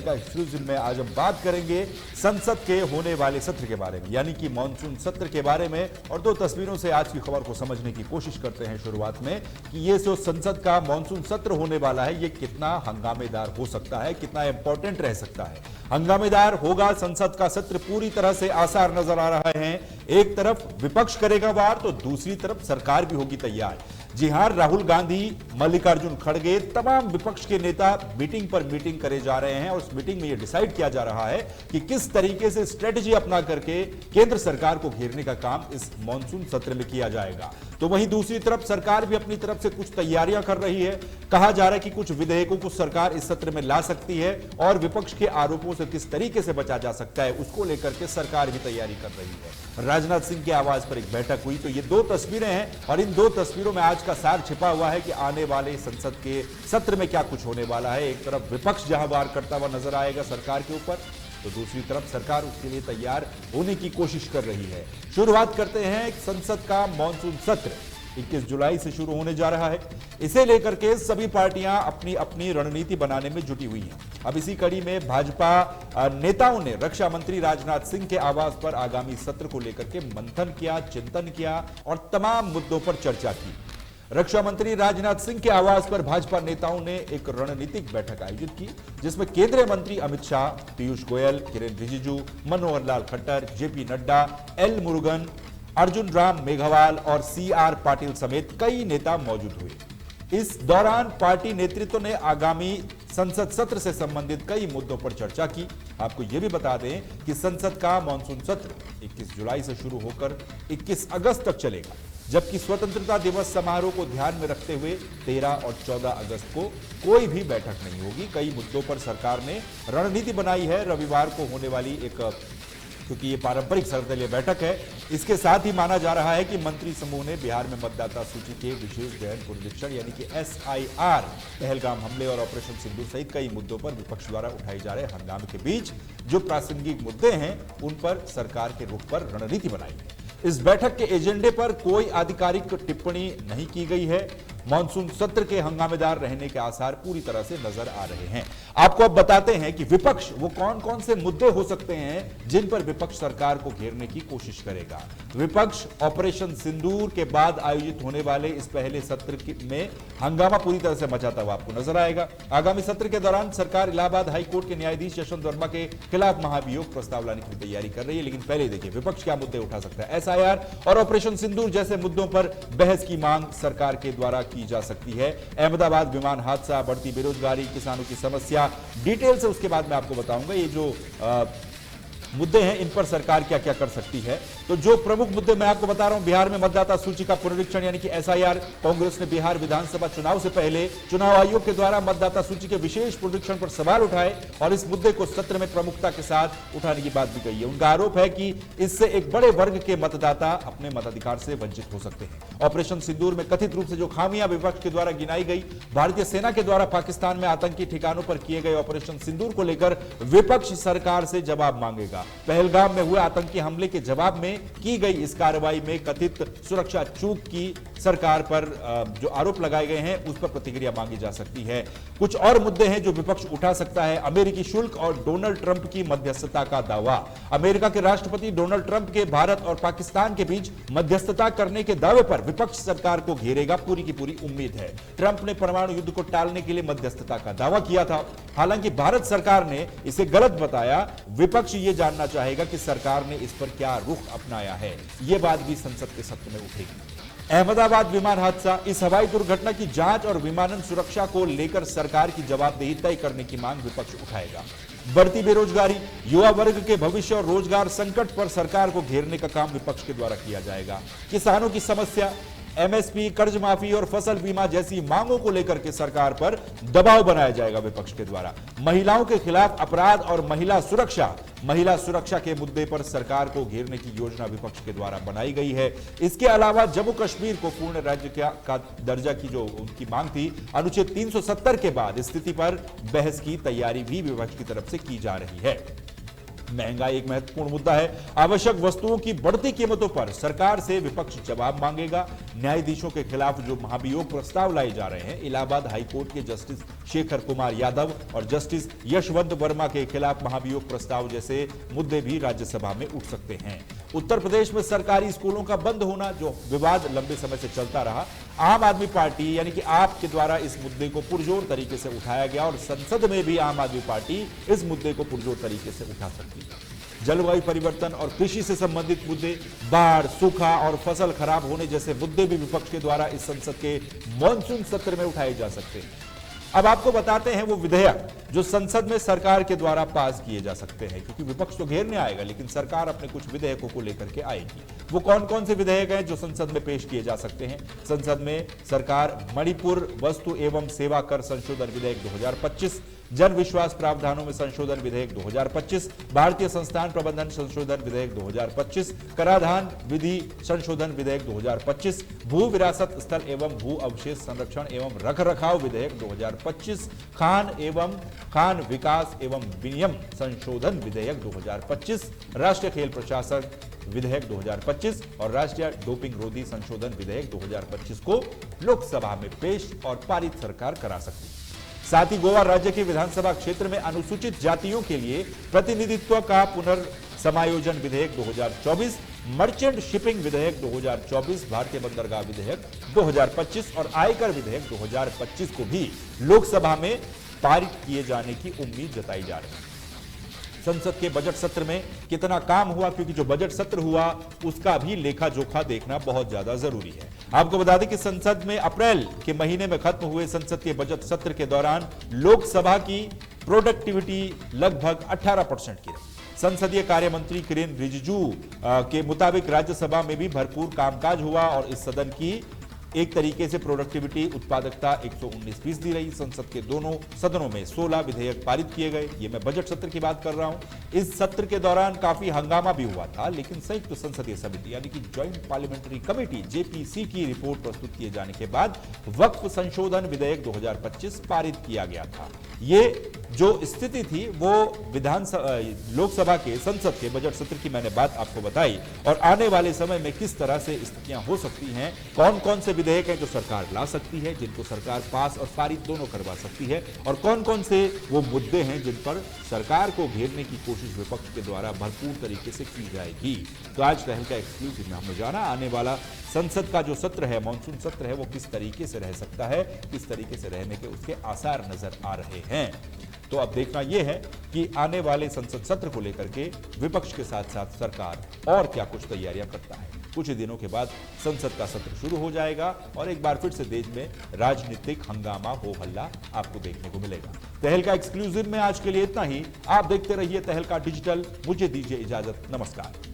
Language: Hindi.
का एक्सक्लूसिव में आज हम बात करेंगे संसद के होने वाले सत्र के बारे में, यानी कि मॉनसून सत्र के बारे में। और दो तस्वीरों से आज की खबर को समझने की कोशिश करते हैं शुरुआत में कि ये जो संसद का मॉनसून सत्र होने वाला है ये कितना हंगामेदार हो सकता है, कितना इंपॉर्टेंट रह सकता है। हंगामेदार होगा संसद का सत्र, पूरी तरह से आसार नजर आ रहे हैं। एक तरफ विपक्ष करेगा वार तो दूसरी तरफ सरकार भी होगी तैयार। जी हां, राहुल गांधी, मल्लिकार्जुन खड़गे, तमाम विपक्ष के नेता मीटिंग पर मीटिंग करे जा रहे हैं और उस मीटिंग में यह डिसाइड किया जा रहा है कि किस तरीके से स्ट्रेटजी अपना करके केंद्र सरकार को घेरने का काम इस मॉनसून सत्र में किया जाएगा। तो वहीं दूसरी तरफ सरकार भी अपनी तरफ से कुछ तैयारियां कर रही है। कहा जा रहा है कि कुछ विधेयकों को सरकार इस सत्र में ला सकती है और विपक्ष के आरोपों से किस तरीके से बचा जा सकता है उसको लेकर के सरकार भी तैयारी कर रही है। राजनाथ सिंह के आवास पर एक बैठक हुई, तो ये दो तस्वीरें हैं और इन दो तस्वीरों में आज का सार छिपा हुआ है कि आने वाले संसद के सत्र में क्या कुछ होने वाला है। एक तरफ विपक्ष जहां वार करता हुआ नजर आएगा सरकार के ऊपर, तो दूसरी तरफ सरकार उसके लिए तैयार होने की कोशिश कर रही है। शुरुआत करते हैं संसद का मॉनसून सत्र 21 जुलाई से शुरू होने जा रहा है। इसे लेकर के सभी पार्टियां अपनी अपनी रणनीति बनाने में जुटी हुई हैं। अब इसी कड़ी में भाजपा नेताओं ने रक्षा मंत्री राजनाथ सिंह के आवास पर आगामी सत्र को लेकर के मंथन किया, चिंतन किया और तमाम मुद्दों पर चर्चा की। रक्षा मंत्री राजनाथ सिंह के आवास पर भाजपा नेताओं ने एक रणनीतिक बैठक आयोजित की, जिसमें केंद्रीय मंत्री अमित शाह, पीयूष गोयल, किरेन रिजिजू, मनोहर लाल खट्टर, जेपी नड्डा, एल मुरुगन, अर्जुन राम मेघवाल और CR पाटिल समेत कई नेता मौजूद हुए। इस दौरान पार्टी नेतृत्व ने आगामी संसद सत्र से संबंधित कई मुद्दों पर चर्चा की। आपको यह भी बता दें कि संसद का मॉनसून सत्र 21 जुलाई से शुरू होकर 21 अगस्त तक चलेगा, जबकि स्वतंत्रता दिवस समारोह को ध्यान में रखते हुए 13 और 14 अगस्त को कोई भी बैठक नहीं होगी। कई मुद्दों पर सरकार ने रणनीति बनाई है। रविवार को होने वाली क्योंकि ये पारंपरिक सर्वदलीय बैठक है, इसके साथ ही माना जा रहा है कि मंत्री समूह ने बिहार में मतदाता सूची के विशेष गहन पुनरीक्षण यानी कि SIR, पहलगाम हमले और ऑपरेशन सिंदूर सहित कई मुद्दों पर विपक्ष द्वारा उठाए जा रहे हंगामे के बीच जो प्रासंगिक मुद्दे हैं उन पर सरकार के रुख पर रणनीति बनाई है। इस बैठक के एजेंडे पर कोई आधिकारिक टिप्पणी नहीं की गई है। मॉनसून सत्र के हंगामेदार रहने के आसार पूरी तरह से नजर आ रहे हैं। आपको अब बताते हैं कि विपक्ष वो कौन कौन से मुद्दे हो सकते हैं जिन पर विपक्ष सरकार को घेरने की कोशिश करेगा। विपक्ष ऑपरेशन सिंदूर के बाद आयोजित होने वाले इस पहले सत्र में हंगामा पूरी तरह से मचाता हुआ आपको नजर आएगा। आगामी सत्र के दौरान सरकार इलाहाबाद हाईकोर्ट के न्यायाधीश यशवंत वर्मा के खिलाफ महाभियोग प्रस्ताव लाने की तैयारी कर रही है। लेकिन पहले देखिए विपक्ष क्या मुद्दे उठा सकता है। SIR और ऑपरेशन सिंदूर जैसे मुद्दों पर बहस की मांग सरकार के द्वारा की जा सकती है। अहमदाबाद विमान हादसा, बढ़ती बेरोजगारी, किसानों की समस्या, डिटेल से उसके बाद मैं आपको बताऊंगा ये जो मुद्दे हैं इन पर सरकार क्या क्या कर सकती है। तो जो प्रमुख मुद्दे मैं आपको बता रहा हूं, बिहार में मतदाता सूची का पुनरीक्षण यानी कि SIR। कांग्रेस ने बिहार विधानसभा चुनाव से पहले चुनाव आयोग के द्वारा मतदाता सूची के विशेष पुनरीक्षण पर सवाल उठाए और इस मुद्दे को सत्र में प्रमुखता के साथ उठाने की बात भी कही है। उनका आरोप है कि इससे एक बड़े वर्ग के मतदाता अपने मताधिकार से वंचित हो सकते हैं। ऑपरेशन सिंदूर में कथित रूप से जो खामियां विपक्ष के द्वारा गिनाई गई, भारतीय सेना के द्वारा पाकिस्तान में आतंकी ठिकानों पर किए गए ऑपरेशन सिंदूर को लेकर विपक्ष सरकार से जवाब मांगेगा। पहलगाम में हुए आतंकी हमले के जवाब में की गई इस कार्रवाई में कथित सुरक्षा चूक की सरकार पर जो आरोप लगाए गए हैं उस पर प्रतिक्रिया मांगी जा सकती है। कुछ और मुद्दे हैं जो विपक्ष उठा सकता है। अमेरिकी शुल्क और डोनाल्ड ट्रंप की मध्यस्थता का दावा। अमेरिका के राष्ट्रपति डोनाल्ड ट्रंप के भारत और पाकिस्तान के बीच मध्यस्थता करने के दावे पर विपक्ष सरकार को घेरेगा, पूरी की पूरी उम्मीद है। ट्रंप ने परमाणु युद्ध को टालने के लिए मध्यस्थता का दावा किया था, हालांकि भारत सरकार ने इसे गलत बताया। विपक्ष ये जानना चाहेगा कि सरकार ने इस पर क्या रुख अपनाया है। यह बात भी संसद के सत्र में उठेगी। अहमदाबाद विमान हादसा, इस हवाई दुर्घटना की जांच और विमानन सुरक्षा को लेकर सरकार की जवाबदेही तय करने की मांग विपक्ष उठाएगा। बढ़ती बेरोजगारी, युवा वर्ग के भविष्य और रोजगार संकट पर सरकार को घेरने का काम विपक्ष के द्वारा किया जाएगा। किसानों की समस्या, MSP, कर्ज माफी और फसल बीमा जैसी मांगों को लेकर के सरकार पर दबाव बनाया जाएगा विपक्ष के द्वारा। महिलाओं के खिलाफ अपराध और महिला सुरक्षा के मुद्दे पर सरकार को घेरने की योजना विपक्ष के द्वारा बनाई गई है। इसके अलावा जम्मू कश्मीर को पूर्ण राज्य का दर्जा की जो उनकी मांग थी, अनुच्छेद 370 के बाद स्थिति पर बहस की तैयारी भी विपक्ष की तरफ से की जा रही है। महंगाई एक महत्वपूर्ण मुद्दा है। आवश्यक वस्तुओं की बढ़ती कीमतों पर सरकार से विपक्ष जवाब मांगेगा। न्यायाधीशों के खिलाफ जो महाभियोग प्रस्ताव लाए जा रहे हैं, इलाहाबाद हाईकोर्ट के जस्टिस शेखर कुमार यादव और जस्टिस यशवंत वर्मा के खिलाफ महाभियोग प्रस्ताव जैसे मुद्दे भी राज्यसभा में उठ सकते हैं। उत्तर प्रदेश में सरकारी स्कूलों का बंद होना, जो विवाद लंबे समय से चलता रहा, आम आदमी पार्टी यानी कि आप के द्वारा इस मुद्दे को पुरजोर तरीके से उठाया गया और संसद में भी आम आदमी पार्टी इस मुद्दे को पुरजोर तरीके से उठा सकती है। जलवायु परिवर्तन और कृषि से संबंधित मुद्दे, बाढ़, सूखा और फसल खराब होने जैसे मुद्दे भी विपक्ष के द्वारा इस संसद के मॉनसून सत्र में उठाए जा सकते हैं। अब आपको बताते हैं वो विधेयक जो संसद में सरकार के द्वारा पास किए जा सकते हैं, क्योंकि विपक्ष तो घेरने आएगा लेकिन सरकार अपने कुछ विधेयकों को लेकर के आएगी। वो कौन कौन से विधेयक हैं जो संसद में पेश किए जा सकते हैं? संसद में सरकार मणिपुर वस्तु एवं सेवा कर संशोधन विधेयक 2025, जन विश्वास प्रावधानों में संशोधन विधेयक 2025, भारतीय संस्थान प्रबंधन संशोधन विधेयक 2025, कराधान विधि संशोधन विधेयक 2025, भू विरासत स्थल एवं भू अवशेष संरक्षण एवं रखरखाव विधेयक 2025, खान एवं खान विकास एवं विनियम संशोधन विधेयक 2025, राष्ट्रीय खेल प्रशासन विधेयक 2025 और राष्ट्रीय डोपिंग रोधी संशोधन विधेयक 2025 को लोकसभा में पेश और पारित सरकार करा सकती है। साथ ही गोवा राज्य के विधानसभा क्षेत्र में अनुसूचित जातियों के लिए प्रतिनिधित्व का पुनर्समायोजन विधेयक 2024, मर्चेंट शिपिंग विधेयक 2024, भारतीय बंदरगाह विधेयक 2025 और आयकर विधेयक 2025 को भी लोकसभा में पारित किए जाने की उम्मीद जताई जा रही है। संसद के बजट सत्र में कितना काम हुआ, क्योंकि जो बजट सत्र हुआ उसका भी लेखा जोखा देखना बहुत ज्यादा जरूरी है। आपको बता दें कि संसद में अप्रैल के महीने में खत्म हुए संसद के बजट सत्र के दौरान लोकसभा की प्रोडक्टिविटी लगभग 18% की रही। संसदीय कार्य मंत्री किरेन रिजिजू के मुताबिक राज्यसभा में भी भरपूर कामकाज हुआ और इस सदन की एक तरीके से प्रोडक्टिविटी उत्पादकता 119% रही। संसद के दोनों सदनों में 16 विधेयक पारित किए गए। ये मैं बजट सत्र की बात कर रहा हूं। इस सत्र के दौरान काफी हंगामा भी हुआ था, लेकिन संयुक्त संसदीय समिति यानी कि ज्वाइंट पार्लियामेंट्री कमेटी जेपीसी की रिपोर्ट प्रस्तुत किए जाने के बाद वक्फ संशोधन विधेयक 2025 पारित किया गया था। ये जो स्थिति थी वो लोकसभा के संसद के बजट सत्र की मैंने बात आपको बताई और आने वाले समय में किस तरह से स्थितियां हो सकती हैं, कौन कौन से विधेयक हैं जो सरकार ला सकती है, जिनको सरकार पास और पारित दोनों करवा सकती है, और कौन कौन से वो मुद्दे हैं जिन पर सरकार को घेरने की कोशिश विपक्ष के द्वारा भरपूर तरीके से की जाएगी। तो आज टहल का एक्सक्लूसिव में हमने जाना आने वाला संसद का जो सत्र है, मानसून सत्र है, वो किस तरीके से रह सकता है, किस तरीके से रहने के उसके आसार नजर आ रहे हैं। तो अब देखना यह है कि आने वाले संसद सत्र को लेकर के विपक्ष के साथ साथ सरकार और क्या कुछ तैयारियां करता है। कुछ ही दिनों के बाद संसद का सत्र शुरू हो जाएगा और एक बार फिर से देश में राजनीतिक हंगामा हो हल्ला आपको देखने को मिलेगा। तहलका एक्सक्लूसिव में आज के लिए इतना ही। आप देखते रहिए तहलका डिजिटल। मुझे दीजिए इजाजत। नमस्कार।